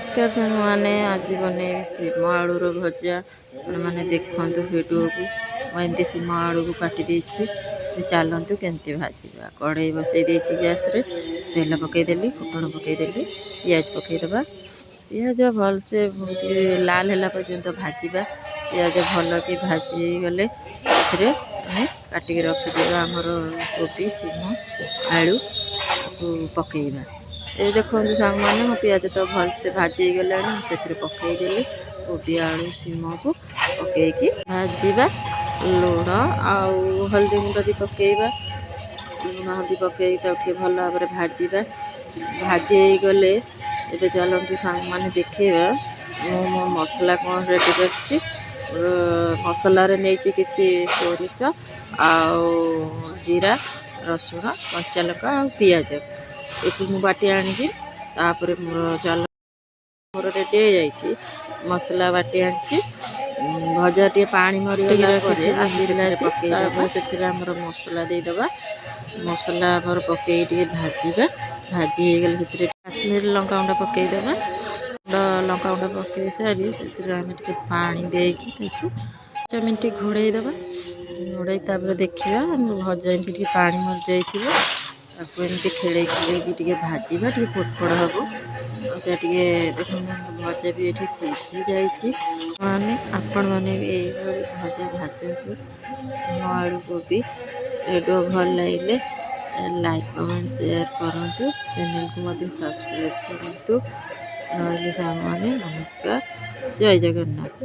नमस्कार सांग मैंने आज बनैबी सीम आलूर भजा मैंने देखु भिडियो को मुझे सीम आलू को काटी चलतु केमती भाजा कड़े बसई गैस रे तेल पकईदेली फुटण पकईदेली पियाज पकईदबा पियाज भलसे लाल है पर्यंत भाजा पियाज भल कि भाजी गले काटिक रखिदेवा आमर कोबी सीम आलू पकईबा ये देखो सांग मैंने मो पियाज तो भलसे भाजी गला से पकईदेली कोबी आलू सीम को पकईकी भाजा लुण आउ हल्दी गुंड भी पकईबा लुण हल्दी पकई तो भल भाव में भाजा भाजी गले ये चलतु सांग मैंने देखा मो मसला कौन रेडी कर मसलार नहीं कि सोरिष जीरा रसुण कंचा लका पियाज ये बाटी आनिकी तापर मोर चल मोर रेडी हो जाइए मसला बाटी आनी भजा टे पानी मरीगला पकई से मसला देदेबा मसला आमर पकई भाजा भाजी गले से काश्मीर लंका गुंड पकईदेबा लंका गुंड पकई सारी से पानी देकी 5 मिनट घोड़ईदेबा घोड़ई तापर देखा भजा एमती पानी मरी जाइए एमती खेल खेल भाजा टे फुटफुट हम भजा टे देख भजा भी ये सीझी जाने आपण मैंने भी यही भजा भाजतु आलू कोबी वीडियो भल लगे लाइक कमेंट शेयर करूँ चैनल को सब्सक्राइब करूँ रही सामने नमस्कार जय जगन्नाथ।